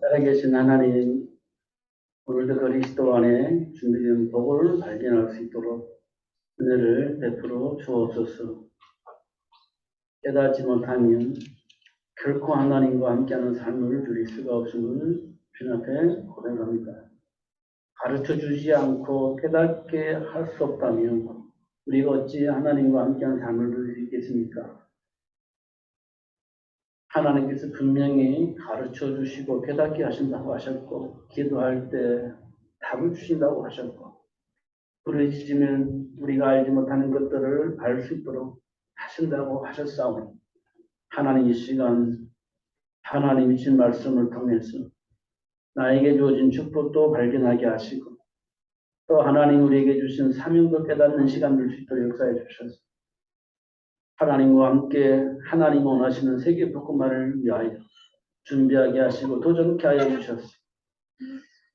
살아계신 하나님, 오늘도 그리스도 안에 준비된 복을 발견할 수 있도록 은혜를 베풀어 주옵소서. 깨닫지 못하면 결코 하나님과 함께하는 삶을 누릴 수가 없음을 주님 앞에 고백합니다. 가르쳐 주지 않고 깨닫게 할 수 없다면 우리가 어찌 하나님과 함께하는 삶을 누릴 수 있겠습니까? 하나님께서 분명히 가르쳐 주시고 깨닫게 하신다고 하셨고, 기도할 때 답을 주신다고 하셨고, 부르짖으면 우리가 알지 못하는 것들을 알 수 있도록 하신다고 하셨사오니, 하나님 이 시간 하나님이 주신 말씀을 통해서 나에게 주어진 축복도 발견하게 하시고, 또 하나님 우리에게 주신 사명도 깨닫는 시간을 수 있도록 역사해 주셔서 하나님과 함께 하나님 원하시는 세계 복음화를 위하여 준비하게 하시고 도전케 하여 주셨습니다.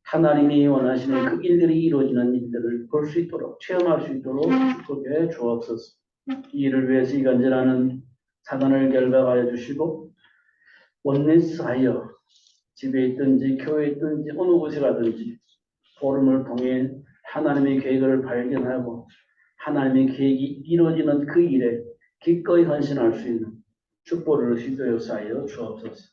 하나님이 원하시는 그 일들이 이루어지는 일들을 볼 수 있도록, 체험할 수 있도록 축복해 주옵소서. 이 일을 위해서 이간질하는 사단을 결박하여 주시고, 원리스하여 집에 있든지 교회에 있든지 어느 곳에 가든지 포럼을 통해 하나님의 계획을 발견하고 하나님의 계획이 이루어지는 그 일에 기꺼이 헌신할 수 있는 축복을 시도하여 주옵소서.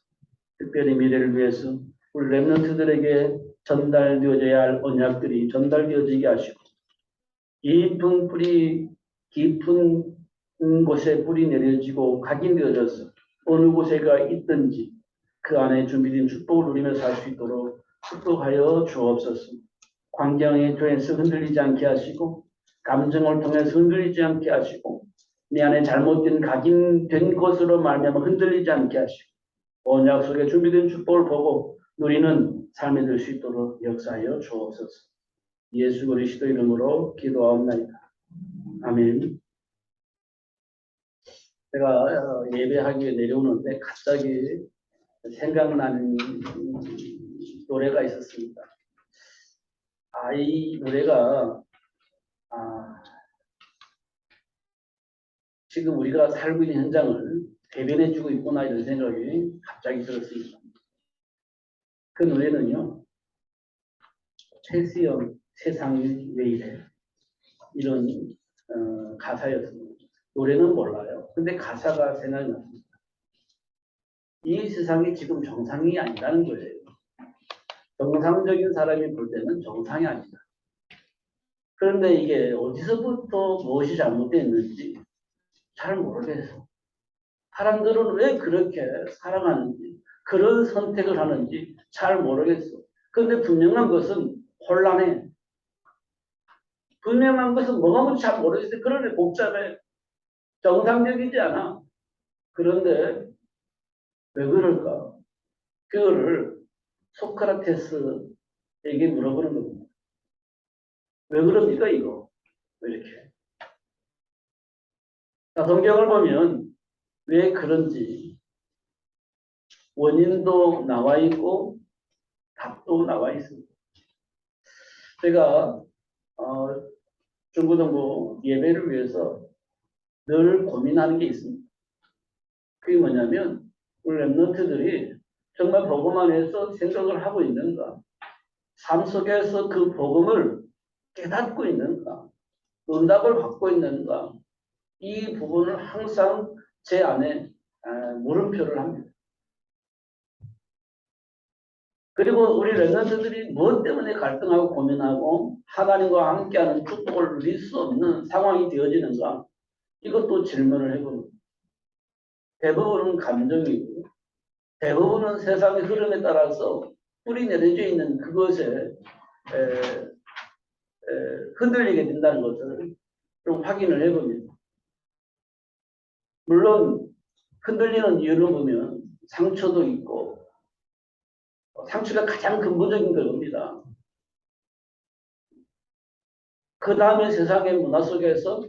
특별히 미래를 위해서 우리 렘넌트들에게 전달되어져야 할 언약들이 전달되어지게 하시고, 깊은 뿌리, 깊은 곳에 뿌리 내려지고 각인되어져서 어느 곳에가 있든지 그 안에 준비된 축복을 누리며 살 수 있도록 축복하여 주옵소서. 환경에 통해서 흔들리지 않게 하시고, 감정을 통해서 흔들리지 않게 하시고, 내 안에 잘못된 각인된 것으로 말미암아 흔들리지 않게 하시고, 언약 속에 준비된 축복을 보고 누리는 삶이 될 수 있도록 역사하여 주옵소서. 예수 그리스도 이름으로 기도하옵나이다. 아멘. 제가 예배하기 위해 내려오는데 갑자기 생각나는 노래가 있었습니다. 이 노래가 지금 우리가 살고 있는 현장을 대변해주고 있구나, 이런 생각이 갑자기 들었습니다. 그 노래는요, 최수영 세상이 왜 이래, 이런 가사였습니다. 노래는 몰라요. 근데 가사가 생각이 났습니다. 이 세상이 지금 정상이 아니라는 거예요. 정상적인 사람이 볼 때는 정상이 아니다. 그런데 이게 어디서부터 무엇이 잘못됐는지 잘 모르겠어. 사람들은 왜 그렇게 살아가는지, 그런 선택을 하는지 잘 모르겠어. 그런데 분명한 것은 혼란해. 분명한 것은 뭐가 뭔지 잘 모르겠어. 그런데 복잡해. 정상적이지 않아. 그런데 왜 그럴까? 그거를 소크라테스에게 물어보는 겁니다. 왜 그럽니까, 이거? 왜 이렇게? 자, 성경을 보면 왜 그런지 원인도 나와 있고 답도 나와 있습니다. 제가 중고등부 예배를 위해서 늘 고민하는 게 있습니다. 그게 뭐냐면, 우리 랩런트들이 정말 복음 안에서 생각을 하고 있는가? 삶 속에서 그 복음을 깨닫고 있는가? 응답을 받고 있는가? 이 부분을 항상 제 안에 물음표를 합니다. 그리고 우리 랩런트들이 무엇 때문에 갈등하고 고민하고 하나님과 함께하는 축복을 누릴 수 없는 상황이 되어지는가? 이것도 질문을 해봅니다. 대부분은 감정이고, 대부분은 세상의 흐름에 따라서 뿌리 내려져 있는 그것에 흔들리게 된다는 것을 좀 확인을 해봅니다. 물론 흔들리는 이유를 보면 상처도 있고, 상처가 가장 근본적인 겁니다. 그 다음에 세상의 문화 속에서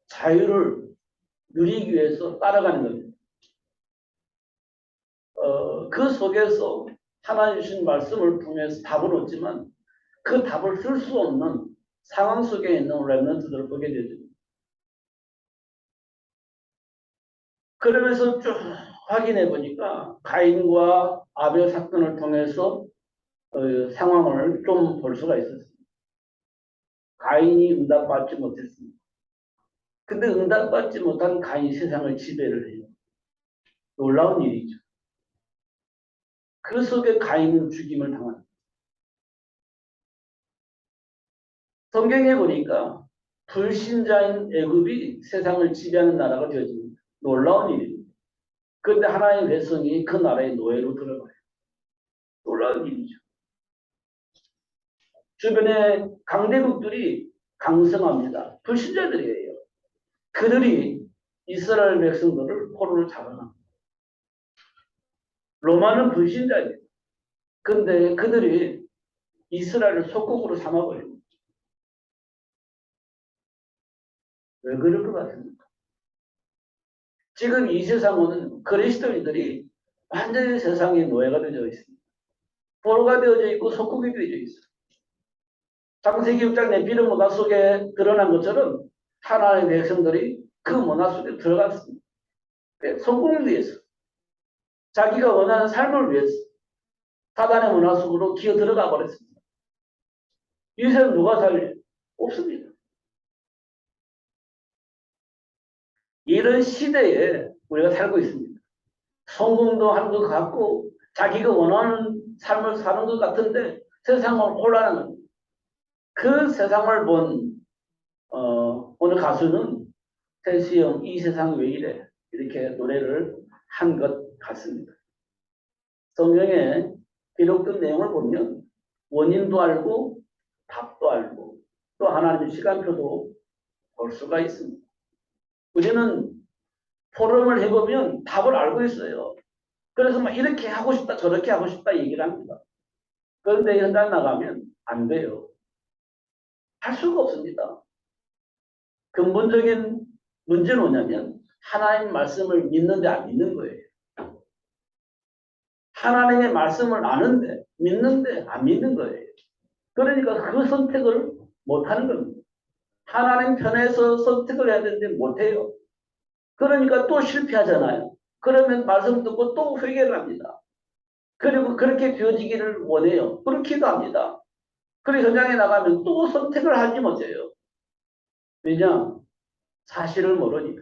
자유를 누리기 위해서 따라가는 겁니다. 그 속에서 하나님 주신 말씀을 통해서 답을 얻지만 그 답을 쓸 수 없는 상황 속에 있는 랩런트들을 보게 되죠. 그러면서 쭉 확인해 보니까 가인과 아벨 사건을 통해서 상황을 좀 볼 수가 있었습니다. 가인이 응답받지 못했습니다. 근데 응답받지 못한 가인이 세상을 지배를 해요. 놀라운 일이죠. 그 속에 가인은 죽임을 당합니다. 성경에 보니까 불신자인 애굽이 세상을 지배하는 나라가 되어집니다. 놀라운 일입니다. 그런데 하나님의 백성이 그 나라의 노예로 들어가요. 놀라운 일이죠. 주변에 강대국들이 강성합니다. 불신자들이에요. 그들이 이스라엘 백성들을 포로로 잡아갑니다. 로마는 불신자예요. 그런데 그들이 이스라엘을 속국으로 삼아버립니다. 왜 그럴 것 같습니까? 지금 이 세상은 그리스도인들이 완전히 세상의 노예가 되어 있습니다. 포로가 되어져 있고 속국이 되어져 있어요. 창세기 6장 내피는 문화 속에 드러난 것처럼 하나님의 백성들이 그 문화 속에 들어갔습니다. 성공을 위해서, 자기가 원하는 삶을 위해서 사단의 문화 속으로 기어 들어가 버렸습니다. 이 세상 누가 살려? 없습니다. 이런 시대에 우리가 살고 있습니다. 성공도 하는 것 같고 자기가 원하는 삶을 사는 것 같은데 세상은 혼란한 그 세상을 본 오늘 가수는 태수형 이 세상 왜 이래 이렇게 노래를 한 것 같습니다. 성경에 기록된 내용을 보면 원인도 알고 답도 알고 또 하나님의 시간표도 볼 수가 있습니다. 우리는 포럼을 해보면 답을 알고 있어요. 그래서 막 이렇게 하고 싶다 저렇게 하고 싶다 얘기를 합니다. 그런데 현장 나가면 안 돼요. 할 수가 없습니다. 근본적인 문제는 뭐냐면 하나님 말씀을 믿는데 안 믿는 거예요. 하나님의 말씀을 아는데 믿는데 안 믿는 거예요. 그러니까 그 선택을 못하는 겁니다. 하나님 편에서 선택을 해야 되는데 못해요. 그러니까 또 실패하잖아요. 그러면 말씀 듣고 또 회개를 합니다. 그리고 그렇게 되어지기를 원해요. 그렇기도 합니다. 그리고 현장에 나가면 또 선택을 하지 못해요. 왜냐? 사실을 모르니까.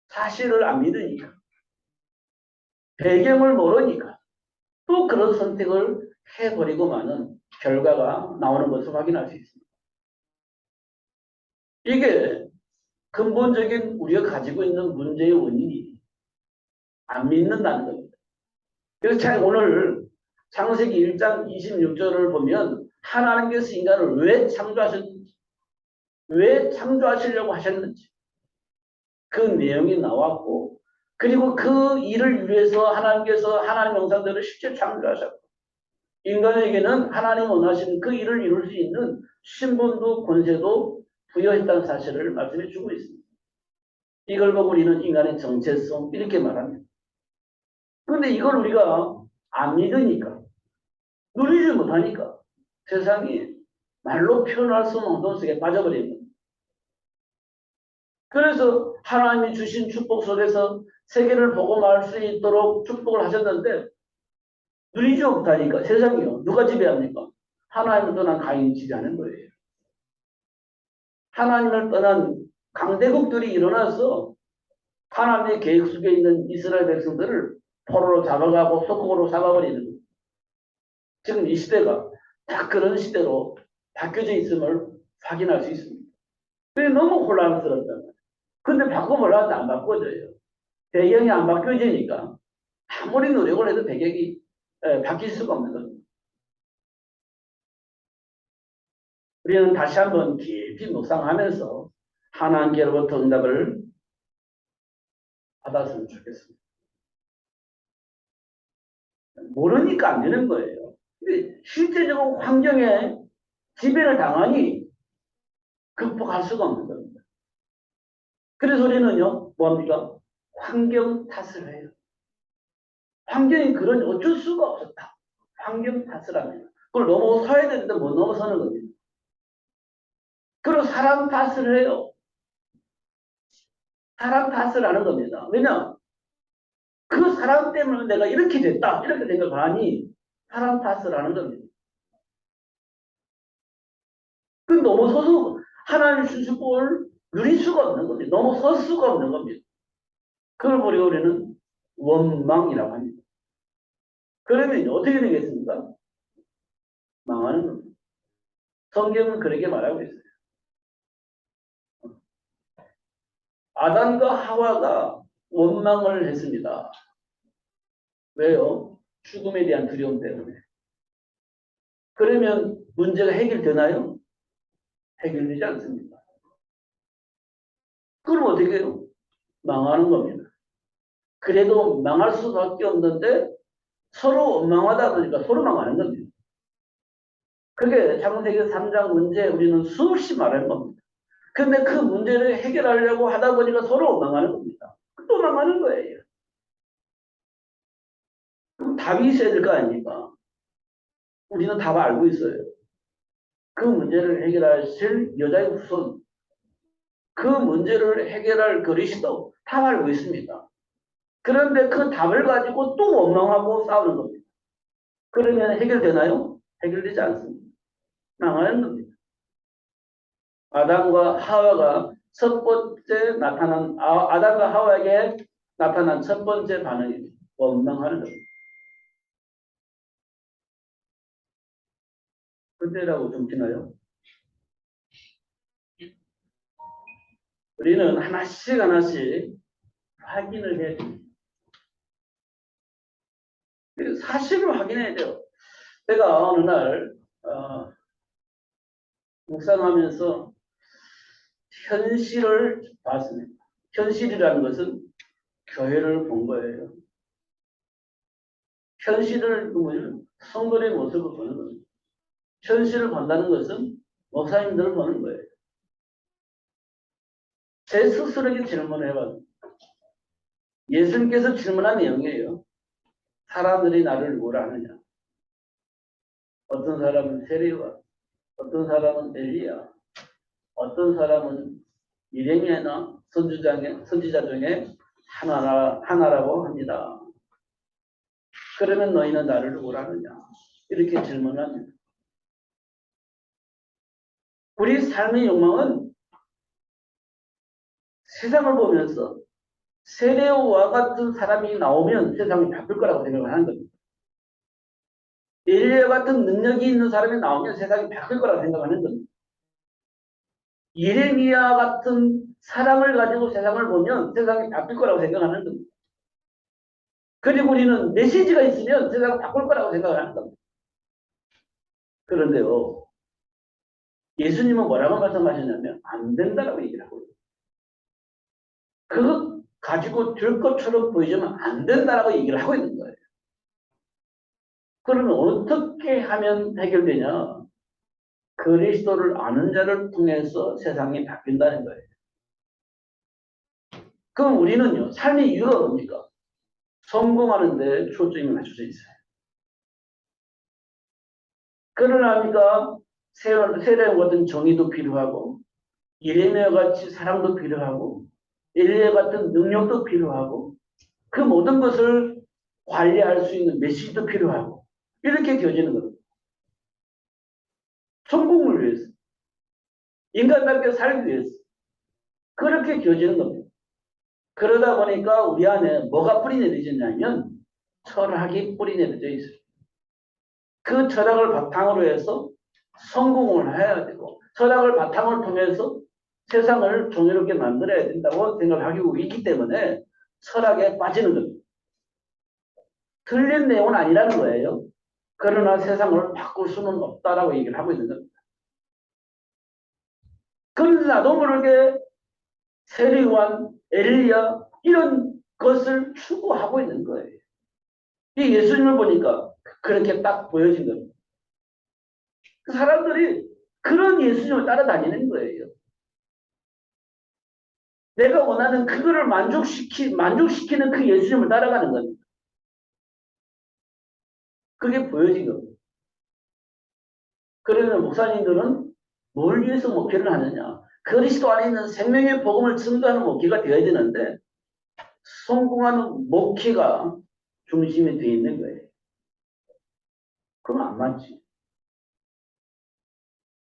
사실을 안 믿으니까. 배경을 모르니까. 또 그런 선택을 해버리고만은 결과가 나오는 것을 확인할 수 있습니다. 이게 근본적인 우리가 가지고 있는 문제의 원인이 안 믿는다는 겁니다. 그래서 오늘 창세기 1장 26절을 보면 하나님께서 인간을 왜 창조하셨는지, 왜 창조하시려고 하셨는지 그 내용이 나왔고 그리고 그 일을 위해서 하나님께서 하나님 형상대로 실제 창조하셨고 인간에게는 하나님 원하시는 그 일을 이룰 수 있는 신분도 권세도 부여했다는 사실을 말씀해 주고 있습니다. 이걸 보고 우리는 인간의 정체성 이렇게 말합니다. 그런데 이걸 우리가 안 믿으니까 누리지 못하니까 세상이 말로 표현할 수 없는 어둠 속에 빠져버리는 겁니다. 그래서 하나님이 주신 축복 속에서 세계를 복음할 수 있도록 축복을 하셨는데 누리지 못하니까 세상이요. 누가 지배합니까? 하나님을 떠난 가인이 지배하는 거예요. 하나님을 떠난 강대국들이 일어나서 하나님의 계획 속에 있는 이스라엘 백성들을 포로로 잡아가고 속국으로 잡아버리는 거예요. 지금 이 시대가 다 그런 시대로 바뀌어져 있음을 확인할 수 있습니다. 그게 너무 혼란스럽단 말이에요. 근데 바꿔보려는데 안 바꿔져요. 배경이 안 바뀌어지니까 아무리 노력을 해도 배경이 바뀔 수가 없는 겁니다. 우리는 다시 한번 깊이 묵상하면서 하나님께로부터 응답을 받았으면 좋겠습니다. 모르니까 안 되는 거예요. 근데 실제적으로 환경에 지배를 당하니 극복할 수가 없는 겁니다. 그래서 우리는요, 뭡니까? 환경 탓을 해요. 환경이 그런 어쩔 수가 없었다. 환경 탓을 합니다. 그걸 넘어서야 되는데 못 넘어서는 겁니다. 그리고 사람 탓을 해요. 사람 탓을 하는 겁니다. 왜냐? 사람 때문에 내가 이렇게 됐다. 이렇게 생각하니 사람 탓을 하는 겁니다. 그 넘어서서 하나님 주신 걸 누릴 수가 없는 겁니다. 넘어설 수가 없는 겁니다. 그걸 우리는 원망이라고 합니다. 그러면 어떻게 되겠습니까? 망하는 겁니다. 성경은 그렇게 말하고 있어요. 아담과 하와가 원망을 했습니다. 왜요? 죽음에 대한 두려움 때문에. 그러면 문제가 해결되나요? 해결되지 않습니다. 그럼 어떻게 해요? 망하는 겁니다. 그래도 망할 수밖에 없는데 서로 원망하다 보니까 서로 망하는 겁니다. 그게 창세기 3장 문제 우리는 수없이 말하는 겁니다. 근데 그 문제를 해결하려고 하다 보니까 서로 망하는 겁니다. 또 망하는 거예요. 그럼 답이 있어야 될 거 아닙니까? 우리는 답을 알고 있어요. 그 문제를 해결하실 여자의 후손, 그 문제를 해결할 그리스도 다 알고 있습니다. 그런데 그 답을 가지고 또 원망하고 싸우는 겁니다. 그러면 해결되나요? 해결되지 않습니다. 망하는 겁니다. 아담과 하와가 첫 번째 나타난 아담과 하와에게 나타난 첫 번째 반응입니다. 원망하는 겁니다. 그때라고 좀 지나요? 우리는 하나씩 확인을 해야 됩니다. 사실을 확인해야 돼요. 제가 어느 날 묵상하면서 현실을 봤습니다. 현실이라는 것은 교회를 본 거예요. 현실을 보면 성도의 모습을 보는 겁니다. 현실을 본다는 것은 목사님들을 보는 거예요. 제 스스로에게 질문을 해봤습니다. 예수님께서 질문한 내용이에요. 사람들이 나를 누구라 하느냐. 어떤 사람은 세리와, 어떤 사람은 엘리야, 어떤 사람은 이레미야나 선지자 중에 하나라고 합니다. 그러면 너희는 나를 누구라 하느냐. 이렇게 질문을 합니다. 우리 삶의 욕망은 세상을 보면서 세례와 같은 사람이 나오면 세상이 바뀔 거라고 생각을 하는 겁니다. 엘리야 같은 능력이 있는 사람이 나오면 세상이 바뀔 거라고 생각하는 겁니다. 예레미야 같은 사랑을 가지고 세상을 보면 세상이 바뀔 거라고 생각하는 겁니다. 그리고 우리는 메시지가 있으면 세상이 바꿀 거라고 생각하는 겁니다. 그런데요, 예수님은 뭐라고 말씀하셨냐면 안 된다라고 얘기를 하고요. 그거 가지고 될 것처럼 보이지만 안 된다라고 얘기를 하고 있는 거예요. 그러면 어떻게 하면 해결되냐? 그리스도를 아는 자를 통해서 세상이 바뀐다는 거예요. 그럼 우리는요, 삶의 이유가 뭡니까? 성공하는 데 초점이 맞춰져 있어요. 그러나 우리가 세례와 같은 정의도 필요하고, 예레미야 같이 사랑도 필요하고, 엘리야 같은 능력도 필요하고, 그 모든 것을 관리할 수 있는 메시지도 필요하고, 이렇게 되어지는 겁니다. 성공을 위해서, 인간답게 살기 위해서, 그렇게 되어지는 겁니다. 그러다 보니까 우리 안에 뭐가 뿌리 내려졌냐면 철학이 뿌리 내려져 있어요. 그 철학을 바탕으로 해서 성공을 해야 되고 철학을 바탕을 통해서 세상을 정의롭게 만들어야 된다고 생각하고 있기 때문에 철학에 빠지는 겁니다. 틀린 내용은 아니라는 거예요. 그러나 세상을 바꿀 수는 없다라고 얘기를 하고 있는 겁니다. 그런데 나도 모르게 세리완, 엘리야 이런 것을 추구하고 있는 거예요. 이 예수님을 보니까 그렇게 딱 보여진 겁니다. 그 사람들이 그런 예수님을 따라다니는 거예요. 내가 원하는 그거를 만족시키는 그 예수님을 따라가는 겁니다. 그게 보여진 겁니다. 그러면 목사님들은 뭘 위해서 목회를 하느냐? 그리스도 안에 있는 생명의 복음을 증거하는 목회가 되어야 되는데 성공하는 목회가 중심이 돼 있는 거예요. 그럼 안 맞지.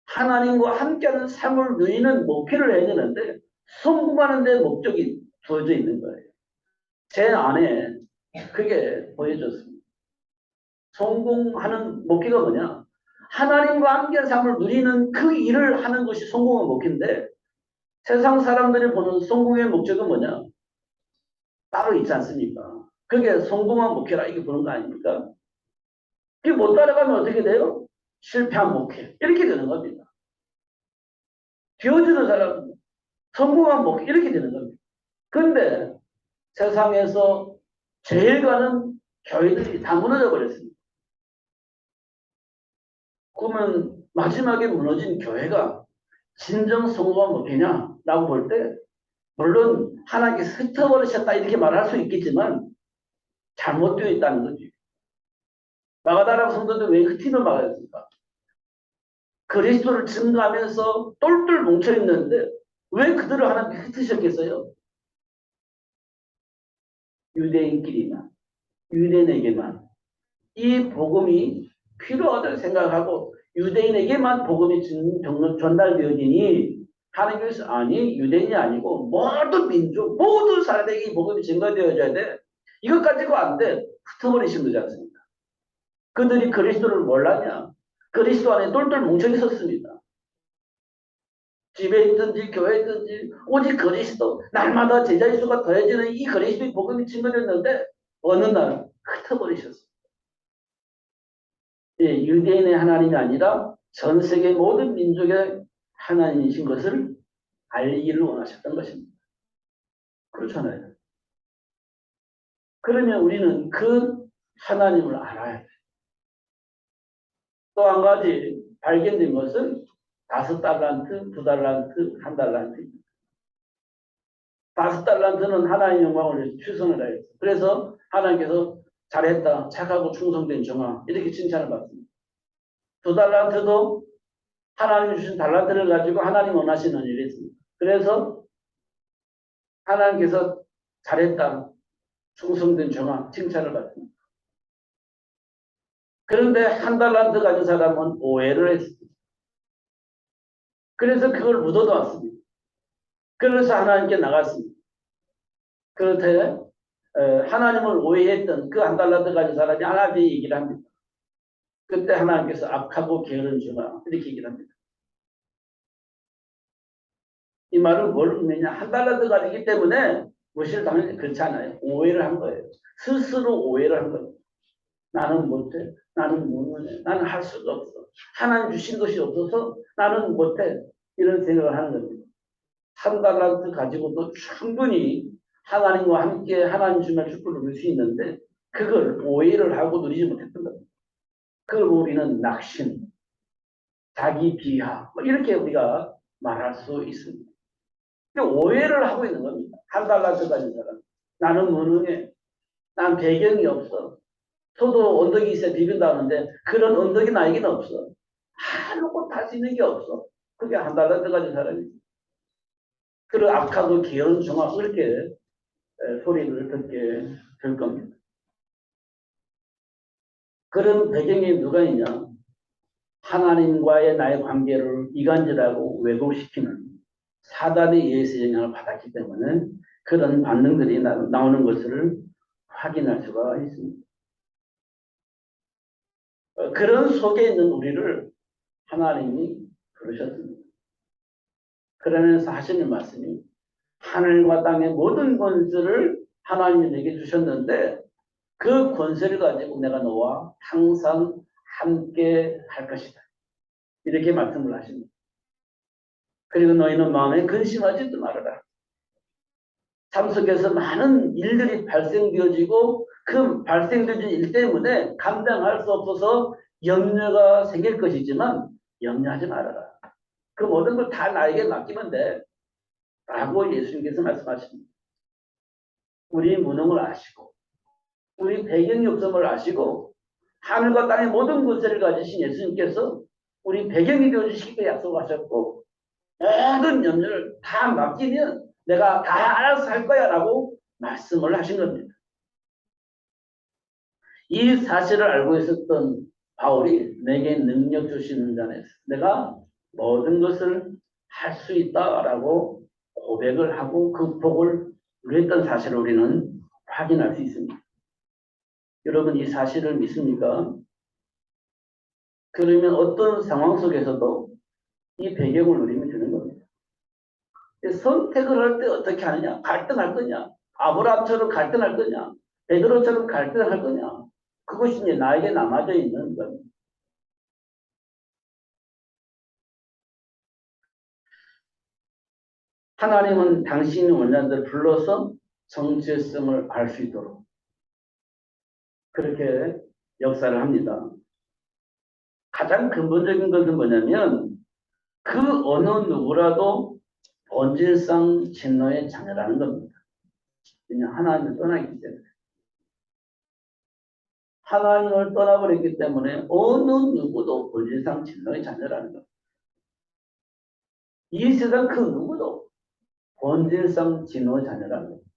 하나님과 함께하는 삶을 누리는 목표를 해야 되는데 성공하는 데 목적이 두어져 있는 거예요. 제 안에 그게 보여졌습니다. 성공하는 목표가 뭐냐? 하나님과 함께하는 삶을 누리는 그 일을 하는 것이 성공의 목표인데 세상 사람들이 보는 성공의 목적은 뭐냐? 따로 있지 않습니까? 그게 성공한 목표라 이렇게 보는 거 아닙니까? 이게 못 따라가면 어떻게 돼요? 실패한 목표. 이렇게 되는 겁니다. 비워주는 사람, 성공한 목표. 이렇게 되는 겁니다. 그런데 세상에서 제일 가는 교회들이 다 무너져 버렸습니다. 그러면 마지막에 무너진 교회가 진정 성공한 목표냐라고 볼 때 물론 하나님께서 흩어버리셨다 이렇게 말할 수 있겠지만 잘못되어 있다는 거지. 마가다라 성도들 왜 흩임을 막았습니까? 그리스도를 증거하면서 똘똘 뭉쳐있는데 왜 그들을 하나님께 흩으셨겠어요? 유대인끼리만, 유대인에게만 이 복음이 필요하다고 생각하고 유대인에게만 복음이 전달되어지니 하나님께서 아니 유대인이 아니고 모든 민족 모든 사람에게 이 복음이 증거되어져야 돼. 이것 가지고 안 돼. 흩어버리신 거지 않습니까? 그들이 그리스도를 몰랐냐? 그리스도 안에 똘똘 뭉쳐 있었습니다. 집에 있든지 교회에 있든지 오직 그리스도 날마다 제자의 수가 더해지는 이 그리스도의 복음이 증거됐는데 어느 날 흩어버리셨습니다. 예, 유대인의 하나님이 아니라 전 세계 모든 민족의 하나님이신 것을 알기를 원하셨던 것입니다. 그렇잖아요. 그러면 우리는 그 하나님을 알아야 돼요. 또 한 가지 발견된 것은 5달란트, 2달란트, 1달란트. 5달란트는 하나님의 영광을 위해서 최선을 다했어요. 그래서 하나님께서 잘했다, 착하고 충성된 종아 이렇게 칭찬을 받습니다. 2달란트도 하나님이 주신 달란트를 가지고 하나님 원하시는 일이 있습니다. 그래서 하나님께서 잘했다, 충성된 종아 칭찬을 받습니다. 그런데 1달란트 가진 사람은 오해를 했습니다. 그래서 그걸 묻어두었습니다. 그래서 하나님께 나갔습니다. 그때 하나님을 오해했던 그 1달란트 가진 사람이 하나님께 얘기를 합니다. 그때 하나님께서 악하고 게으른 종아 이렇게 얘기를 합니다. 이 말은 뭘 의미냐? 1달란트 가지기 때문에 무엇을 당연히 그렇지 않아요. 오해를 한 거예요. 스스로 오해를 한 거예요. 나는 못해. 나는 못해. 나는 할 수가 없어. 하나님 주신 것이 없어서 나는 못해. 이런 생각을 하는 겁니다. 1달란트 가지고도 충분히 하나님과 함께 하나님 주면 축복을 누릴 수 있는데 그걸 오해를 하고 누리지 못했던 겁니다. 그걸 우리는 낙심, 자기 비하 뭐 이렇게 우리가 말할 수 있습니다. 오해를 하고 있는 겁니다. 1달란트 가진 사람. 나는 무능해. 난 배경이 없어. 저도 언덕이 있어야 비빈다는데 그런 언덕이 나에게는 없어. 하나도 할 수 있는 게 없어. 그게 1달란트 가진 사람이지. 그런 악하고 게으른 종아 그렇게 소리를 듣게 될 겁니다. 그런 배경에 누가 있냐? 하나님과의 나의 관계를 이간질하고 왜곡시키는 사단의 예수의 영향을 받았기 때문에 그런 반응들이 나오는 것을 확인할 수가 있습니다. 그런 속에 있는 우리를 하나님이 부르셨습니다. 그러면서 하시는 말씀이 하늘과 땅의 모든 권세를 하나님이 내게 주셨는데 그 권세를 가지고 내가 너와 항상 함께 할 것이다. 이렇게 말씀을 하십니다. 그리고 너희는 마음에 근심하지도 말아라. 삶 속에서 많은 일들이 발생되어지고 그 발생되어진 일 때문에 감당할 수 없어서 염려가 생길 것이지만 염려하지 말아라. 그 모든 걸 다 나에게 맡기면 돼. 라고 예수님께서 말씀하십니다. 우리 무능을 아시고 우리 배경이 없음을 아시고 하늘과 땅의 모든 권세를 가지신 예수님께서 우리 배경이 되어주시기로 약속하셨고 모든 염려를 다 맡기면 내가 다 알아서 할 거야 라고 말씀을 하신 겁니다. 이 사실을 알고 있었던 바울이 내게 능력 주시는 자는 내가 모든 것을 할 수 있다라고 고백을 하고 그 복을 누렸던 사실을 우리는 확인할 수 있습니다. 여러분 이 사실을 믿습니까? 그러면 어떤 상황 속에서도 이 배경을 누리면 되는 겁니다. 선택을 할 때 어떻게 하느냐? 갈등할 거냐? 아브라함처럼 갈등할 거냐? 베드로처럼 갈등할 거냐? 그것이 이제 나에게 남아져 있는 겁니다. 하나님은 당신의 원자들 불러서 정체성을 알 수 있도록 그렇게 역사를 합니다. 가장 근본적인 것은 뭐냐면 그 어느 누구라도 본질상 진노의 자녀라는 겁니다. 그냥 하나님을 떠나기 때문에. 하나님을 떠나버렸기 때문에 어느 누구도 본질상 진노의 자녀라는 겁니다. 이 세상 그 누구도 본질상 진노의 자녀라는 겁니다.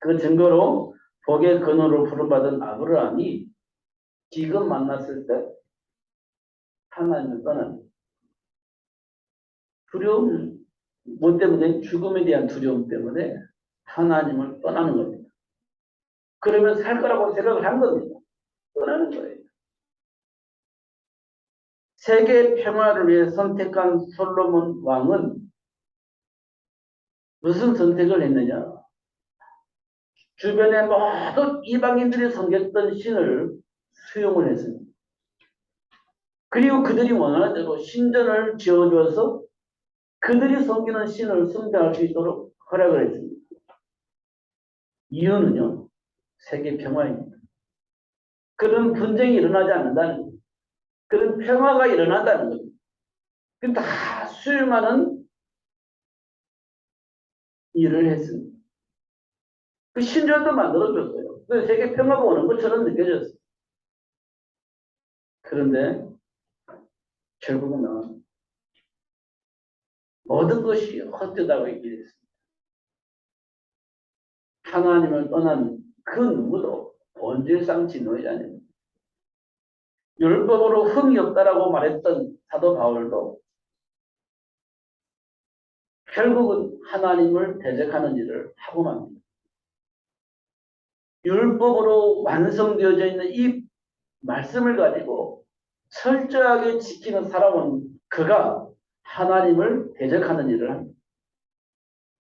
그 증거로 복의 근원으로 부름받은 아브라함이 지금 만났을 때 하나님을 떠납니다. 두려움, 뭐 때문에? 죽음에 대한 두려움 때문에 하나님을 떠나는 겁니다. 그러면 살 거라고 생각을 한 겁니다. 떠나는 거예요. 세계 평화를 위해 선택한 솔로몬 왕은 무슨 선택을 했느냐? 주변의 모든 이방인들이 섬겼던 신을 수용을 했습니다. 그리고 그들이 원하는 대로 신전을 지어줘서 그들이 섬기는 신을 숭배할 수 있도록 허락을 했습니다. 이유는요, 세계 평화입니다. 그런 분쟁이 일어나지 않는다는 겁니다. 그런 평화가 일어난다는 겁니다. 그 다 수용하는 일을 했습니다. 그 신전도 만들어줬어요. 그 세계 평화가 오는 것처럼 느껴졌어요. 그런데 결국은 모든 것이 헛되다고 얘기했습니다. 하나님을 떠난 그 누구도 본질상 진노의 자녀입니다. 율법으로 흠이 없다라고 말했던 사도 바울도 결국은 하나님을 대적하는 일을 하고 맙니다. 율법으로 완성되어져 있는 이 말씀을 가지고 철저하게 지키는 살아온 그가 하나님을 대적하는 일을 합니다.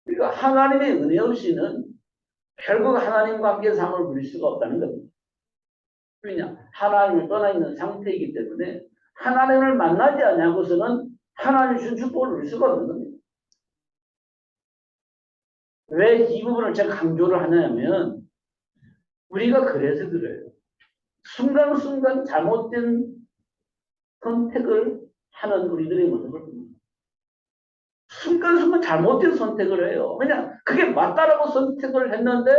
그러니까 하나님의 은혜 없이는 결국 하나님과 함께 삶을 누릴 수가 없다는 겁니다. 왜냐? 하나님을 떠나 있는 상태이기 때문에 하나님을 만나지 않냐고서는 하나님 준 축복을 누릴 수가 없는 겁니다. 왜 이 부분을 제가 강조를 하냐면 우리가 그래서 그래요. 순간순간 잘못된 선택을 하는 우리들의 모습을 봅니다. 순간순간 잘못된 선택을 해요. 그냥 그게 맞다라고 선택을 했는데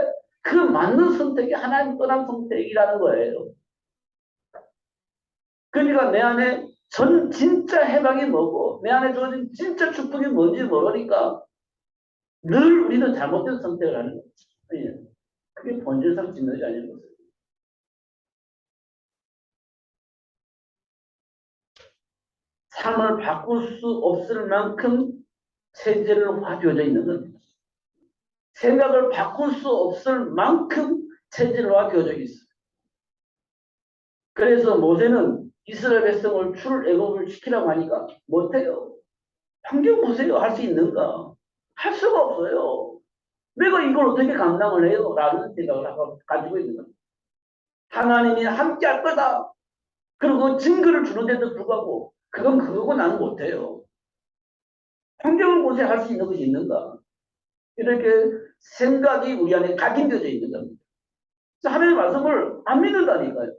그 맞는 선택이 하나님 떠난 선택이라는 거예요. 그러니까 내 안에 진짜 해방이 뭐고 내 안에 주어진 진짜 축복이 뭔지 모르니까 늘 우리는 잘못된 선택을 하는 거예요. 그게 본질상 진노지 아닌 거예요. 삶을 바꿀 수 없을 만큼 체질화되어져 있는 겁니다. 생각을 바꿀 수 없을 만큼 체질화되어져 있어요. 그래서 모세는 이스라엘 백성을 출애굽을 시키라고 하니까 못해요. 환경 보세요. 할 수 있는가? 할 수가 없어요. 내가 이걸 어떻게 감당을 해요? 라는 생각을 가지고 있는 겁니다. 하나님이 함께 할 거다. 그리고 증거를 주는데도 불구하고 그건 그거고 나는 못해요. 환경을 보세요. 할 수 있는 것이 있는가? 이렇게 생각이 우리 안에 각인되어져 있는 겁니다. 하나님의 말씀을 안 믿는다니까요.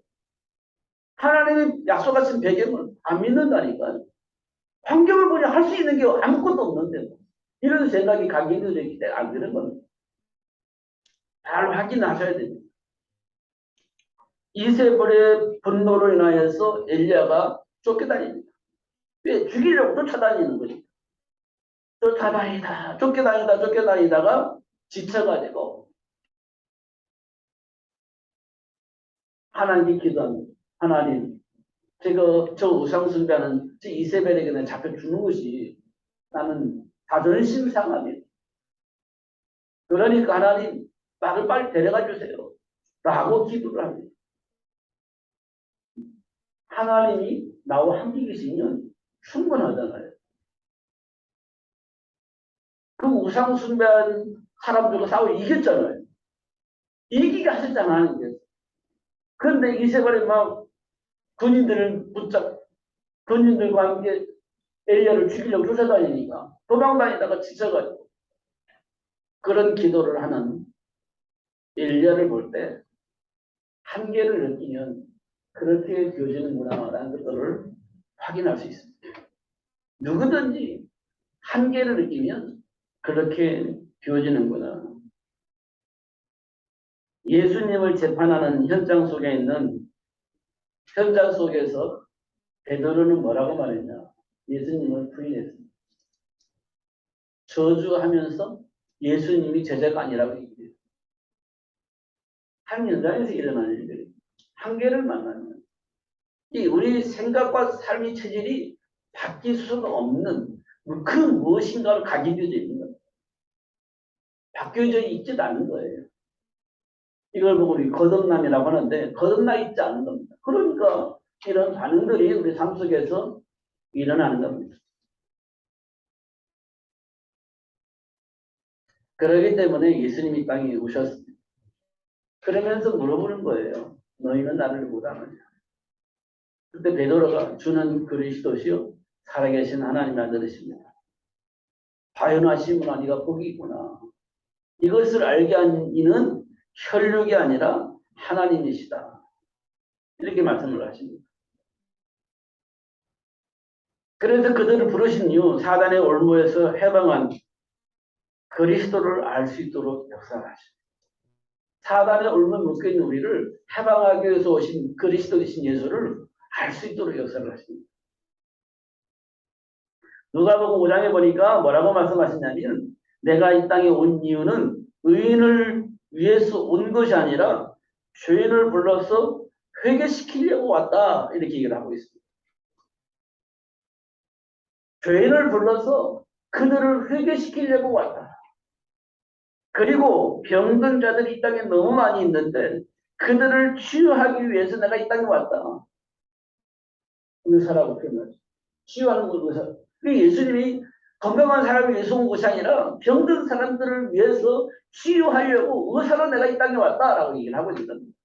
하나님의 약속하신 배경을 안 믿는다니까요. 환경을 보니 할 수 있는 게 아무것도 없는데 이런 생각이 각인되어져 있기 때문에 안 되는 겁니다. 잘 확인하셔야 됩니다. 이세벨의 분노로 인하여서 엘리야가 쫓겨다닙니다. 왜? 죽이려고 쫓아다니는 거죠. 쫓겨다니다가 지쳐가지고 하나님께 기도합니다. 하나님, 저 우상 숭배하는 저 이세벨에게 내가 잡혀 죽는 것이 나는 자존심 상합니다. 그러니까 하나님, 나를 빨리 데려가 주세요. 라고 기도를 합니다. 하나님이 나와 함께 계시면 충분하잖아요. 그 우상 숭배한 사람들과 싸워 이겼잖아요. 이기게 하셨잖아, 하나님께서. 그런데 이세벨이 막 군인들을 붙잡고 군인들과 함께 엘리야를 죽이려고 쫓아다니니까 도망다니다가 지쳐가지고 그런 기도를 하는 엘리야를 볼 때 한계를 느끼면 그렇게 되어지는구나라는 것들을 확인할 수 있습니다. 누구든지 한계를 느끼면 그렇게 되어지는구나. 예수님을 재판하는 현장 속에 있는 현장 속에서 베드로는 뭐라고 말했냐? 예수님을 부인했습니다. 저주하면서 예수님이 제자가 아니라고 얘기해요. 한 현장에서 일어나는 일들이 한계를 만나면 이 우리 생각과 삶의 체질이 바뀔 수가 없는 그 무엇인가를 각인되어 있는 겁니다. 바뀌어져 있지도 않은 거예요. 이걸 보고 우리 거듭남이라고 하는데 거듭나 있지 않은 겁니다. 그러니까 이런 반응들이 우리 삶 속에서 일어나는 겁니다. 그렇기 때문에 예수님이 땅에 오셨습니다. 그러면서 물어보는 거예요. 너희는 나를 못 아느냐? 그때 베드로가 주는 그리스도시요 살아계신 하나님 아들이십니다. 과연하시구나. 네가 복이 있구나. 이것을 알게 한 이는 혈육이 아니라 하나님이시다. 이렇게 말씀을 하십니다. 그래서 그들을 부르신 이유 사단의 올무에서 해방한 그리스도를 알 수 있도록 역사하십니다. 사단의 올무에 묶여있는 우리를 해방하기 위해서 오신 그리스도이신 예수를 알 수 있도록 역사를 하십니다. 누가복음 5장에 보니까 뭐라고 말씀하시냐면 내가 이 땅에 온 이유는 의인을 위해서 온 것이 아니라 죄인을 불러서 회개시키려고 왔다. 이렇게 얘기를 하고 있습니다. 죄인을 불러서 그들을 회개시키려고 왔다. 그리고 병든 자들이 이 땅에 너무 많이 있는데 그들을 치유하기 위해서 내가 이 땅에 왔다. 의사라고 표현하죠. 치유하는 건 의사. 예수님이 건강한 사람을 위해서 온 것이 아니라 병든 사람들을 위해서 치유하려고 의사로 내가 이 땅에 왔다라고 얘기를 하고 있는 겁니다.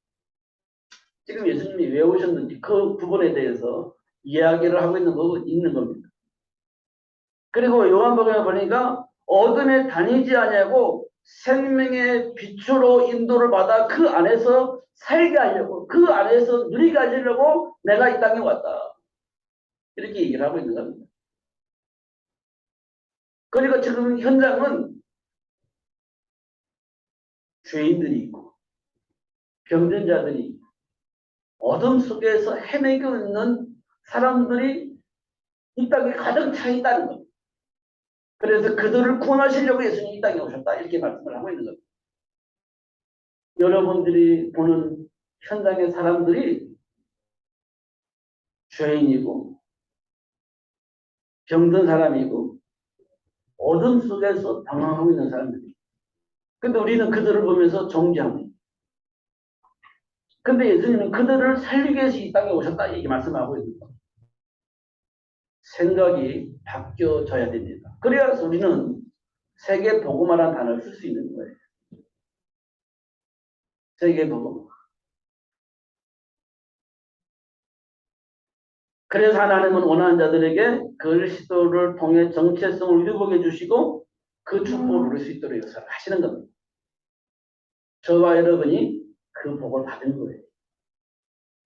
지금 예수님이 왜 오셨는지 그 부분에 대해서 이야기를 하고 있는 겁니다. 그리고 요한복음에 보니까 어둠에 다니지 아니하고 생명의 빛으로 인도를 받아 그 안에서 살게 하려고 그 안에서 누리게 하려고 내가 이 땅에 왔다. 이렇게 얘기를 하고 있는 겁니다. 그러니까 지금 현장은 죄인들이 있고 병든 자들이 있고 어둠 속에서 헤매고 있는 사람들이 이 땅에 가득 차 있다는 겁니다. 그래서 그들을 구원하시려고 예수님이 이 땅에 오셨다. 이렇게 말씀을 하고 있는 겁니다. 여러분들이 보는 현장의 사람들이 죄인이고 병든 사람이고 어둠 속에서 방황하고 있는 사람들이. 근데 우리는 그들을 보면서 존경합니다. 근데 예수님은 그들을 살리기 위해서 이 땅에 오셨다. 이렇게 말씀하고 있는 겁니다. 생각이 바뀌어져야 됩니다. 그래야 우리는 세계 복음화라는 단어를 쓸 수 있는 거예요. 세계 복음. 그래서 하나님은 원하는 자들에게 그리스도를 통해 정체성을 회복해 주시고 그 축복을 누릴 수 있도록 역사를 하시는 겁니다. 저와 여러분이 그 복을 받은 거예요.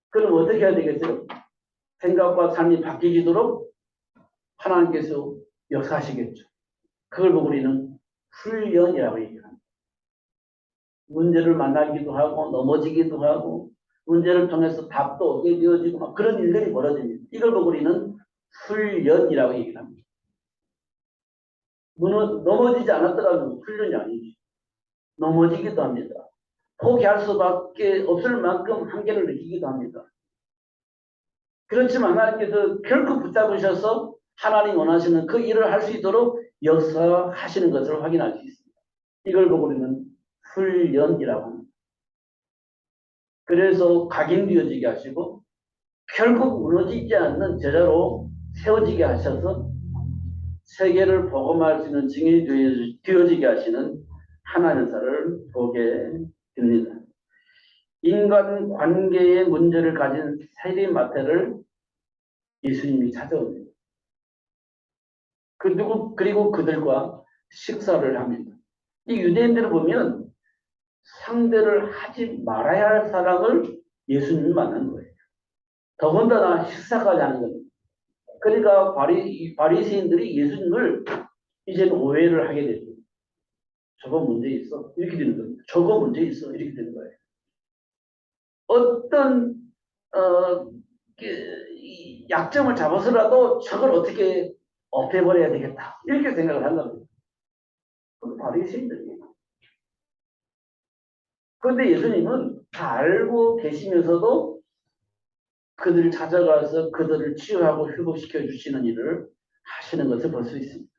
그럼 어떻게 해야 되겠어요? 생각과 삶이 바뀌도록 하나님께서 역사하시겠죠. 그걸 보고 우리는 훈련이라고 얘기합니다. 문제를 만나기도 하고 넘어지기도 하고 문제를 통해서 답도 얻게 되어지고 그런 일들이 벌어집니다. 이걸 보고 우리는 훈련이라고 얘기를 합니다. 넘어지지 않았더라도 훈련이 아니지. 넘어지기도 합니다. 포기할 수밖에 없을 만큼 한계를 느끼기도 합니다. 그렇지만 하나님께서 결코 붙잡으셔서 하나님 원하시는 그 일을 할 수 있도록 역사하시는 것을 확인할 수 있습니다. 이걸 보고 우리는 훈련이라고 합니다. 그래서 각인되어지게 하시고 결국 무너지지 않는 제자로 세워지게 하셔서 세계를 복음할 수 있는 증인이 되어지게 하시는 하나님의 사를 보게 됩니다. 인간 관계의 문제를 가진 세리 마태를 예수님이 찾아옵니다. 그리고 그들과 식사를 합니다. 이 유대인들을 보면 상대를 하지 말아야 할 사람을 예수님이 만난 거예요. 더군다나 식사까지 하는 겁니다. 그러니까 바리새인들이 예수님을 이제는 오해를 하게 됩니다. 저거 문제 있어 이렇게 되는 겁니다. 저거 문제 있어 이렇게 되는 거예요. 어떤 약점을 잡아서라도 저걸 어떻게 없애버려야 되겠다 이렇게 생각을 한 겁니다. 그건 바리새인들이에요. 그런데 예수님은 다 알고 계시면서도 그들을 찾아가서 그들을 치유하고 회복시켜 주시는 일을 하시는 것을 볼 수 있습니다.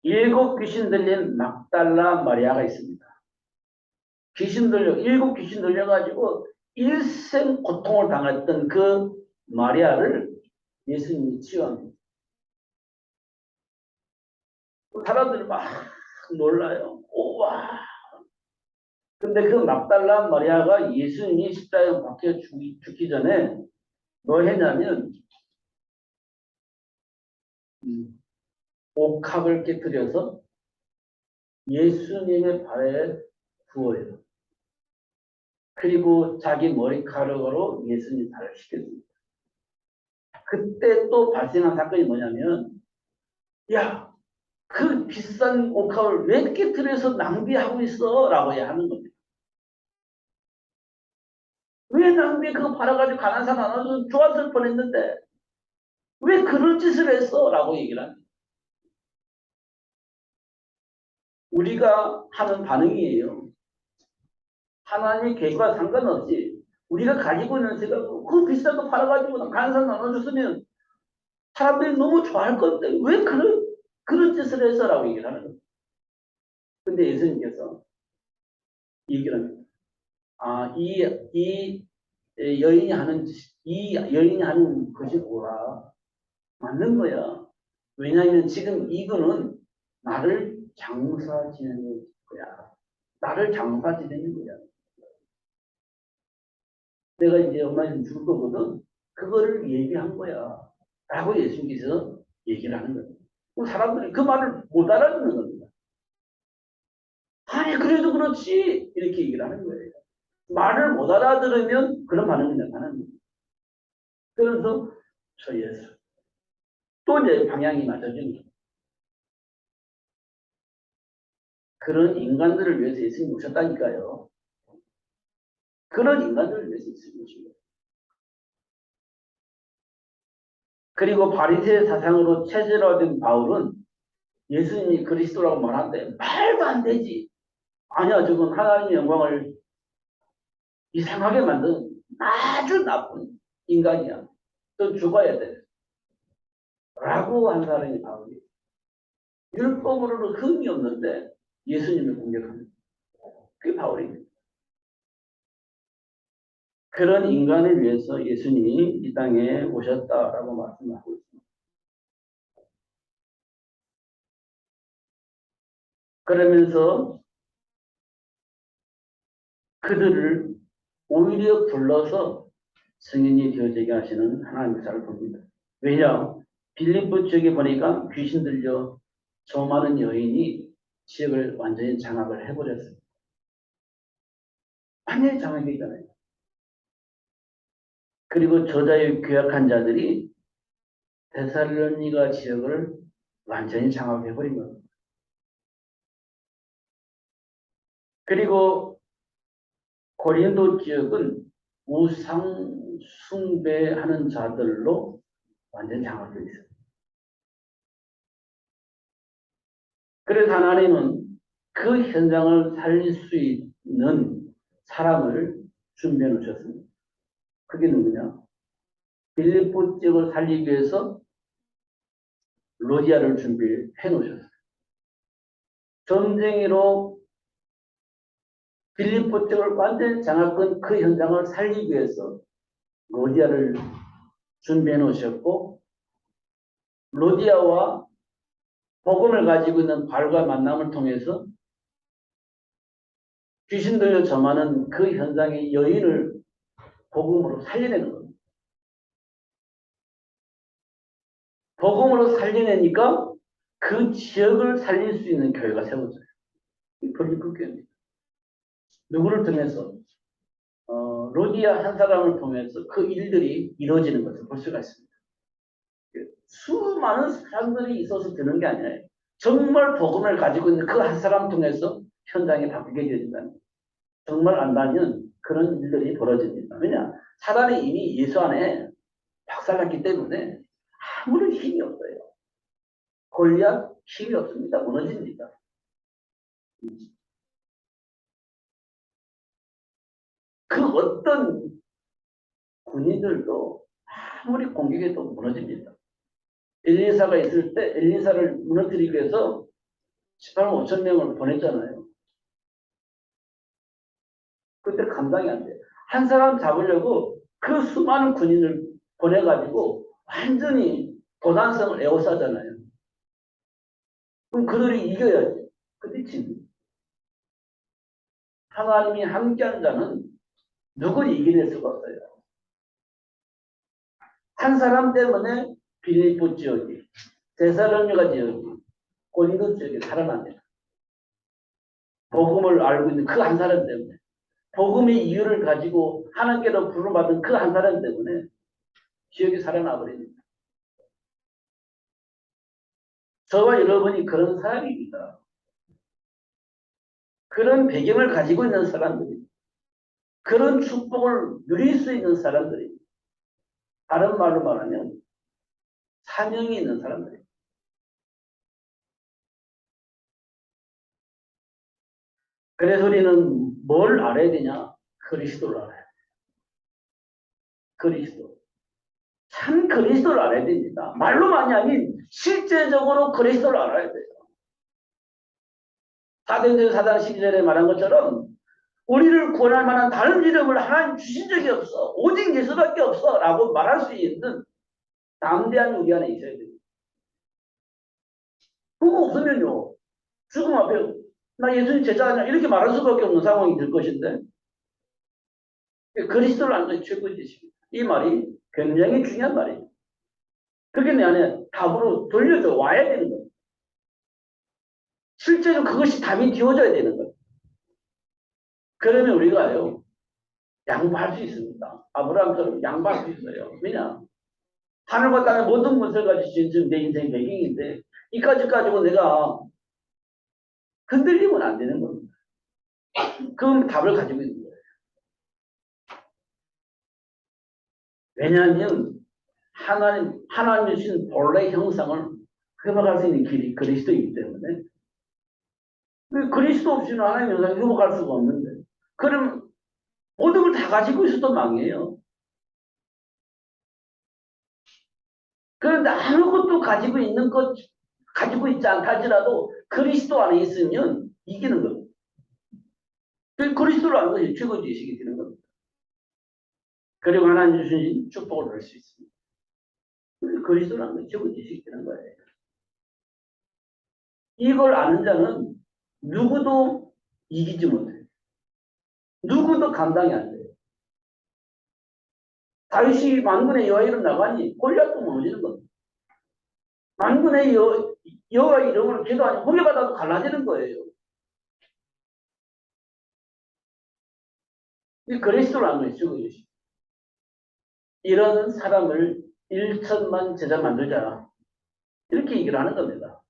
7 귀신 들린 막달라 마리아가 있습니다. 일곱 귀신 들려가지고 일생 고통을 당했던 그 마리아를 예수님이 치유합니다. 사람들이 막 놀라요. 오와. 근데 그 막달라 마리아가 예수님이 십자가에 박혀 죽기 전에 뭐 했냐면 옥합을 깨뜨려서 예수님의 발에 부어요. 그리고 자기 머리카락으로 예수님 발을 씻겼습니다. 그때 또 발생한 사건이 뭐냐면 야, 그 비싼 옥합을 왜 깨뜨려서 낭비하고 있어? 라고 하는 겁니다. 왜 낭비해? 그거 팔아가지고 가난한 사람 나눠주면 좋았을 뻔했는데 왜 그런 짓을 했어? 라고 얘기를 합니다. 우리가 하는 반응이에요. 하나님의 계획과 상관없이 우리가 가지고 있는 생각, 그 비싼 거 팔아가지고 가난한 사람 나눠줬으면 사람들이 너무 좋아할 건데 왜 그런 짓을 해서? 라고 얘기를 하는 겁니다. 근데 예수님께서 얘기를 합니다. 이 여인이 하는 것이 옳아. 맞는 거야. 왜냐하면 지금 이거는 나를 장사 지내는 거야. 나를 장사 지내는 거야. 내가 이제 엄마님 죽을 거거든. 그거를 얘기한 거야. 라고 예수님께서 얘기를 하는 거예요. 사람들이 그 말을 못 알아듣는 겁니다. 아니, 그래도 그렇지. 이렇게 얘기를 하는 거예요. 말을 못 알아들으면 그런 반응이 나타나는 거예요. 그래서 저 예수. 또 이제 방향이 맞아집니다. 그런 인간들을 위해서 예수님이 오셨다니까요. 그런 인간들을 위해서 예수님이 오신 거예요. 그리고 바리새 사상으로 체질화된 바울은 예수님이 그리스도라고 말하는데 말도 안 되지. 아니야, 저건 하나님의 영광을 이상하게 만든 아주 나쁜 인간이야. 또 죽어야 돼. 라고 한 사람이 바울이에요. 율법으로는 흠이 없는데 예수님을 공격합니다. 그게 바울입니다. 그런 인간을 위해서 예수님이 이 땅에 오셨다라고 말씀하고 있습니다. 그러면서 그들을 오히려 불러서 성인이 되어지게 하시는 하나님의 사를 봅니다. 왜냐? 빌립보 쪽에 보니까 귀신 들려 저 많은 여인이 지역을 완전히 장악을 해버렸어요. 완전히 장악이잖아요. 그리고 저자의 괴악한 자들이 데살로니가 지역을 완전히 장악해버린 겁니다. 그리고 고린도 지역은 우상 숭배하는 자들로 완전히 장악되어 있어요. 그래서 하나님은 그 현장을 살릴 수 있는 사람을 준비해 놓으셨습니다. 그게 누구냐? 빌립보 지역을 살리기 위해서 로디아를 준비해 놓으셨어요. 전쟁으로 빌립보 지역을 완전히 장악한 그 현장을 살리기 위해서 로디아를 준비해 놓으셨고, 로디아와 복음을 가지고 있는 발과 만남을 통해서 귀신 들려 점하는 그 현장의 여인을 복음으로 살려내는 겁니다. 복음으로 살려내니까 그 지역을 살릴 수 있는 교회가 세워져요. 이 빌립보 교회입니다. 누구를 통해서? 로디아 한 사람을 통해서 그 일들이 이루어지는 것을 볼 수가 있습니다. 수많은 사람들이 있어서 되는 게 아니에요. 정말 복음을 가지고 있는 그 한 사람 통해서 현장이 바뀌게 되진다는, 정말 안다면 그런 일들이 벌어집니다. 왜냐? 사단이 이미 예수 안에 박살났기 때문에 아무런 힘이 없어요. 골리앗 힘이 없습니다. 무너집니다. 그 어떤 군인들도 아무리 공격해도 무너집니다. 엘리사가 있을 때 엘리사를 무너뜨리기 위해서 18만 5천 명을 보냈잖아요. 그때 감당이 안 돼요. 한 사람 잡으려고 그 수많은 군인을 보내가지고 완전히 도단성을 에워싸잖아요. 그럼 그들이 이겨야지. 근데 지금 하나님이 함께하는 자는 누구를 이겨낼 수가 없어요. 한 사람 때문에 빌립보 지역이, 데살로니가 지역이, 고린도 지역이 살아납니다. 복음을 알고 있는 그 한 사람 때문에, 복음의 이유를 가지고 하나님께로 부름받은 그 한 사람 때문에 지역이 살아나버립니다. 저와 여러분이 그런 사람입니다. 그런 배경을 가지고 있는 사람들이, 그런 축복을 누릴 수 있는 사람들이, 다른 말로 말하면 사명이 있는 사람들이. 그래서 우리는 뭘 알아야 되냐? 그리스도를 알아야 돼. 그리스도. 참 그리스도를 알아야 됩니다. 말로만이 아닌 실제적으로 그리스도를 알아야 돼요. 사도행전 4장 12절에 말한 것처럼 우리를 구원할 만한 다른 이름을 하나님 주신 적이 없어. 오직 예수밖에 없어. 라고 말할 수 있는 담대한 우리 안에 있어야 됩니다. 그거 없으면요, 죽음 앞에 나 예수님 제자냐 이렇게 말할 수밖에 없는 상황이 될 것인데, 그리스도를 아는 것이 최고지십니다. 이 말이 굉장히 중요한 말이에요. 그게 내 안에 답으로 돌려져 와야 되는 거예요. 실제로 그것이 답이 되어져야 되는 거예요. 그러면 우리가요, 양보할 수 있습니다. 아브라함처럼 양보할 수 있어요. 왜냐? 하늘과 땅의 모든 것을 가지고 지금 내 인생 배경인데 이까지 가지고 내가 흔들리면 안 되는 겁니다. 그럼 답을 가지고 있는 거예요. 왜냐하면 하나님 주신 본래 형상을 회복할 수 있는 길이 그리스도이기 때문에, 그리스도 없이는 하나님 형상을 회복할 수가 없는데, 그럼 모든 걸 다 가지고 있어도 망해요. 그런데 아무것도 가지고 있지 않다 할지라도 그리스도 안에 있으면 이기는 겁니다. 그리스도를 아는 것이 최고지식이 되는 겁니다. 그리고 하나님 주신 축복을 얻을 수 있습니다. 그리스도를 아는 것이 최고지식이 되는 거예요. 이걸 아는 자는 누구도 이기지 못해요. 누구도 감당이 안 돼요. 다윗이 만군의 여호와 이름 나가니 골리앗도 무너지는 겁니다. 만군의 여호와 이름을 기도하니 호게바다도 갈라지는 거예요. 이 그리스도를 아는 것이 최고지식. 이런 사람을 1천만 제자 만들자. 이렇게 얘기를 하는 겁니다.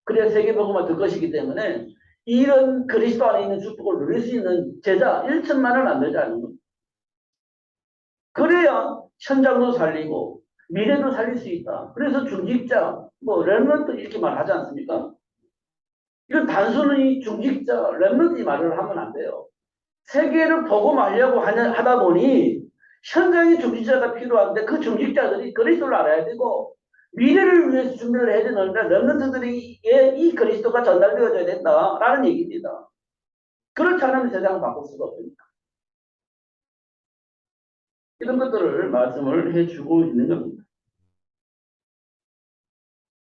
그래야 세계복음화 될 것이기 때문에 이런 그리스도 안에 있는 축복을 누릴 수 있는 제자 1천만을 만들자는 겁니다. 그래야 현장도 살리고 미래도 살릴 수 있다. 그래서 중직자, 렘넌트 이렇게 말하지 않습니까? 이건 단순히 중직자, 렘넌트 말을 하면 안 돼요. 세계를 복음하려고 하다 보니 현장의 중직자가 필요한데 그 중직자들이 그리스도를 알아야 되고 미래를 위해서 준비를 해야 되는데 렘넌트들에게 이 그리스도가 전달되어져야 된다라는 얘기입니다. 그렇지 않으면 세상을 바꿀 수가 없으니까. 이런 것들을 말씀을 해주고 있는 겁니다.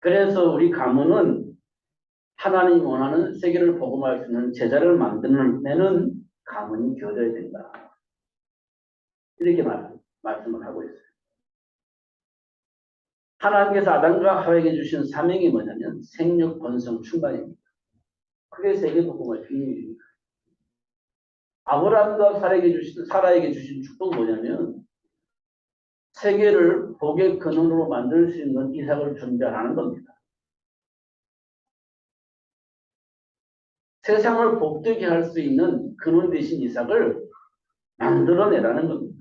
그래서 우리 가문은 하나님이 원하는 세계를 복음할 수 있는 제자를 만드는 가문이 되어져야 된다. 이렇게 말씀을 하고 있어요. 하나님께서 아담과 하와에게 주신 사명이 뭐냐면 생육, 번성, 충만입니다. 그게 세계 복음의 비밀입니다. 아브라함과 사라에게 주신 축복은 뭐냐면 세계를 복의 근원으로 만들 수 있는 이삭을 준비하라는 겁니다. 세상을 복되게 할 수 있는 근원 대신 이삭을 만들어내라는 겁니다.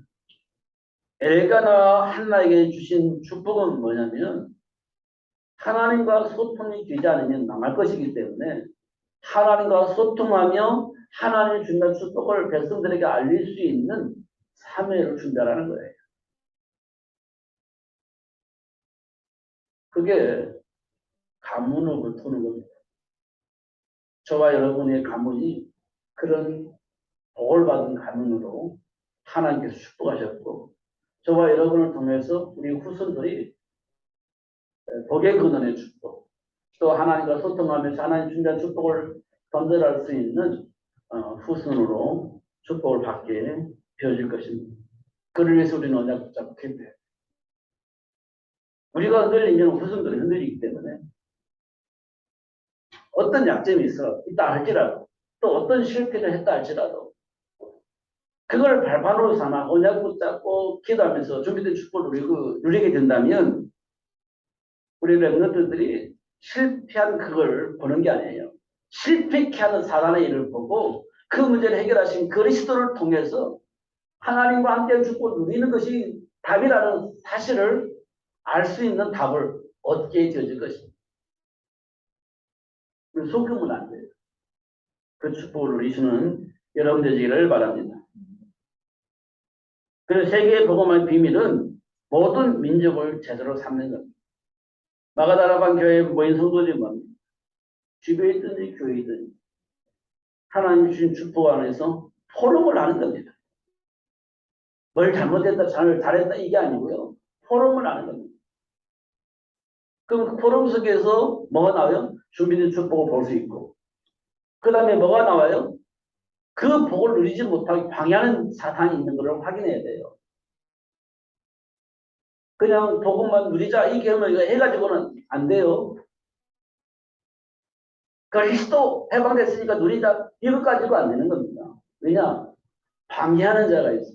엘가나 한나에게 주신 축복은 뭐냐면 하나님과 소통이 되지 않으면 망할 것이기 때문에 하나님과 소통하며 하나님이 준다는 축복을 백성들에게 알릴 수 있는 사명을 준다라는 거예요. 그게 가문으로 두는 겁니다. 저와 여러분의 가문이 그런 복을 받은 가문으로 하나님께서 축복하셨고 저와 여러분을 통해서 우리 후손들이 복의 근원의 축복 또 하나님과 소통하면서 하나님 준비한 축복을 전달할 수 있는 후손으로 축복을 받게 되어질 것입니다. 그를 위해서 우리는 언약 붙잡고 캠페. 우리가 흔들리면 후손들이 흔들리기 때문에 어떤 약점이 있다 할지라도 또 어떤 실패를 했다 할지라도 그걸 발판으로 삼아 언약 붙잡고 기도하면서 준비된 축복을 누리게 된다면 우리 렘넌트들이 실패한 그걸 보는 게 아니에요. 실패케 하는 사단의 일을 보고 그 문제를 해결하신 그리스도를 통해서 하나님과 함께 축복을 누리는 것이 답이라는 사실을 알 수 있는 답을 얻게 되어질 것입니다. 속으면 안 돼요. 그 축복을 누리시는 여러분 되시기를 바랍니다. 그래서 세계의 복음의 비밀은 모든 민족을 제대로 삼는 겁니다. 마가다라방 교회에 모인 성도들이 뭡니까? 집에 있든지 교회에 있든지 하나님 주신 축복 안에서 포럼을 하는 겁니다. 뭘 잘못했다, 잘했다 이게 아니고요. 포럼을 하는 겁니다. 그럼 그 포럼 속에서 뭐가 나와요? 준비된 축복을 볼 수 있고 그 다음에 뭐가 나와요? 그 복을 누리지 못하게 방해하는 사탄이 있는 것을 확인해야 돼요. 그냥 복음만 누리자 이렇게 하면 이거 해가지고는 안 돼요. 그리스도 해방됐으니까 누리자 이것 가지고 안 되는 겁니다. 왜냐? 방해하는 자가 있어.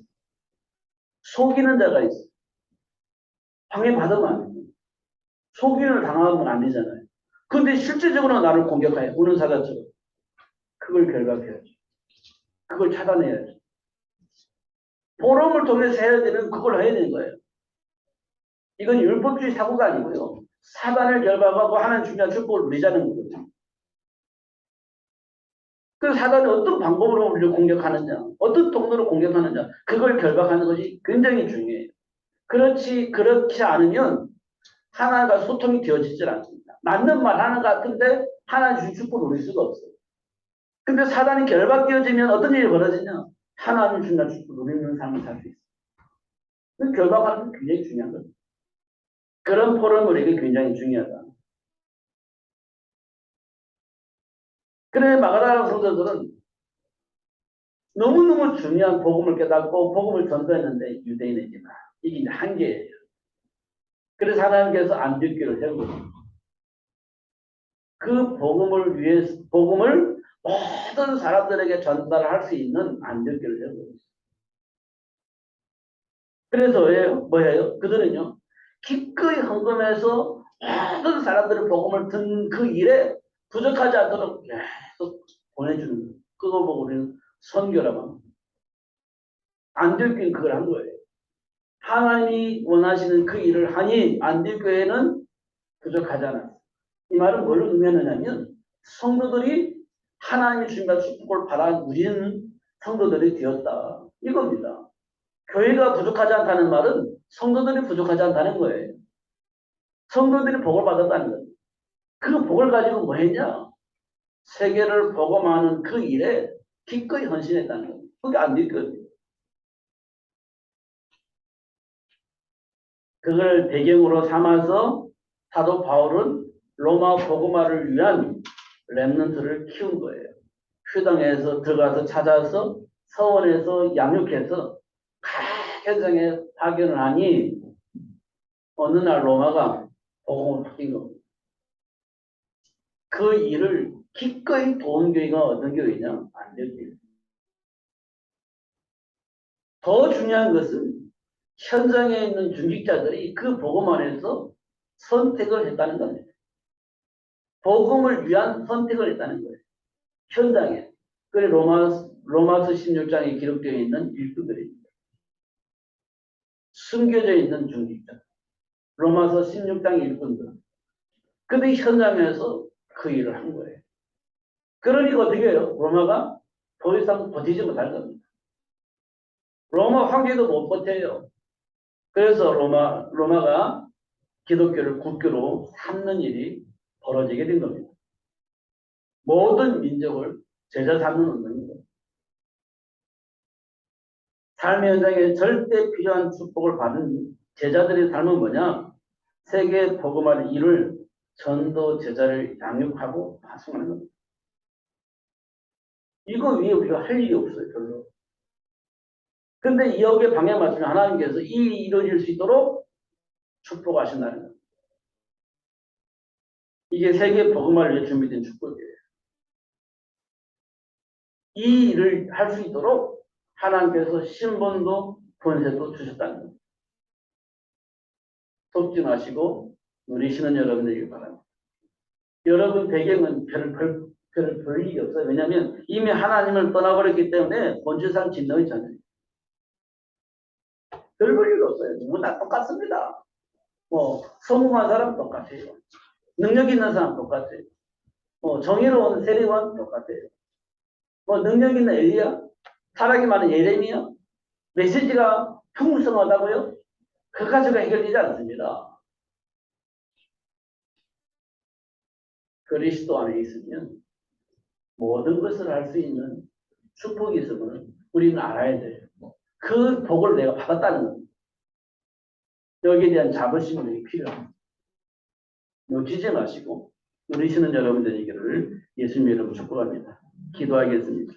속이는 자가 있어. 방해받으면 안 돼요. 속임을 당하면 안 되잖아요. 근데 실제적으로 나를 공격해. 우는 사자처럼. 그걸 결박해야죠. 그걸 차단해야죠. 포럼을 통해서 해야 되는 그걸 해야 되는 거예요. 이건 율법주의 사고가 아니고요. 사단을 결박하고 하나님 중요한 축복을 누리자는 거거든요. 그 사단이 어떤 방법으로 우리를 공격하느냐, 어떤 통로로 공격하느냐, 그걸 결박하는 것이 굉장히 중요해요. 그렇지 않으면 하나님과 소통이 되어지질 않습니다. 맞는 말 하는 것 같은데 하나님 주신 축복을 누릴 수가 없어요. 근데 사단이 결박되어지면 어떤 일이 벌어지냐? 하나님 주신 축복을 누리는 삶을 살 수 있어요. 그 결박하는 게 굉장히 중요한 거죠. 그런 포럼은 우리에게 굉장히 중요하다. 그래 마가다라 성도들은 너무너무 중요한 복음을 깨닫고 복음을 전도했는데 유대인에게만 이게 이제 한계예요. 그래서 하나님께서 안디옥교를 세우고 그 복음을 위해서 복음을 모든 사람들에게 전달할 수 있는 안디옥교를 세우고 있어요. 그래서 뭐예요? 그들은요 기꺼이 헌금해서 모든 사람들의 복음을 듣는 그 일에 부족하지 않도록 계속 보내주는 거예요. 그거 보고 우리는 선교라고 합니다. 안디옥교는 그걸 한 거예요. 하나님이 원하시는 그 일을 하니 안디옥교회는 부족하지 않았어요. 이 말은 뭘 의미하느냐면 성도들이 하나님의 주님과 축복을 받아 누리는 성도들이 되었다. 이겁니다. 교회가 부족하지 않다는 말은 성도들이 부족하지 않다는 거예요. 성도들이 복을 받았다는 거예요. 그 복을 가지고 뭐 했냐? 세계를 복음하는 그 일에 기꺼이 헌신했다는 거예요. 그게 안 됐거든요. 그걸 배경으로 삼아서 사도 바울은 로마 복음화를 위한 렘넌트를 키운 거예요. 휴당에서 들어가서 찾아서 서원에서 양육해서 각 현장에 파견을 하니 어느 날 로마가 복음을 바뀐 겁니다. 그 일을 기꺼이 도운 교회가 어떤 교회냐? 안 될 교회. 더 중요한 것은 현장에 있는 중직자들이 그 복음 안에서 선택을 했다는 겁니다. 복음을 위한 선택을 했다는 거예요. 현장에. 그래 로마서 16장에 기록되어 있는 일꾼들입니다. 숨겨져 있는 중직자. 로마서 16장 일꾼들. 근데 현장에서 그 일을 한 거예요. 그러니까 어떻게 해요? 로마가 더 이상 버티지 못할 겁니다. 로마 황제도 못 버텨요. 그래서 로마가 기독교를 국교로 삼는 일이 벌어지게 된 겁니다. 모든 민족을 제자 삼는 운동입니다. 삶의 현장에 절대 필요한 축복을 받은 제자들의 삶은 뭐냐? 세계 복음화의 일을 전도 제자를 양육하고 파송하는 겁니다. 이거 위에 우리가 할 일이 없어요, 별로. 근데 여기에 방향 맞추면 하나님께서 이 일이 이루어질 수 있도록 축복하신다는 겁니다. 이게 세계 복음화를 위해 준비된 축복이에요. 이 일을 할 수 있도록 하나님께서 신분도 권세도 주셨다는 겁니다. 속지 마시고 누리시는 여러분들이길 바랍니다. 여러분 배경은 별 볼 일이 없어요. 왜냐하면 이미 하나님을 떠나버렸기 때문에 본질상 진노의 자녀예요. 별 볼 일 없어요. 누구나 똑같습니다. 뭐 성공한 사람 똑같아요. 능력 있는 사람 똑같아요. 뭐 정의로운 세례관 똑같아요. 뭐 능력 있는 엘리야, 사랑이 많은 예레미야, 메시지가 풍성하다고요? 그 가지고 해결되지 않습니다. 그리스도 안에 있으면 모든 것을 할 수 있는 축복이 있으면 우리는 알아야 돼요. 그 복을 내가 받았다는 겁니다. 여기에 대한 자부심이 필요합니다. 놓치지 마시고 누리시는 여러분들에게를 예수님 이름으로 축복합니다. 기도하겠습니다.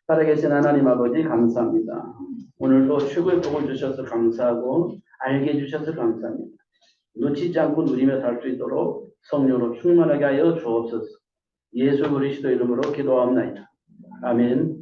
살아계신 하나님 아버지 감사합니다. 오늘도 최고의 복을 주셔서 감사하고 알게 해주셔서 감사합니다. 놓치지 않고 누리며 살 수 있도록 성령으로 충만하게 하여 주옵소서. 예수 그리스도 이름으로 기도합니다. 아멘.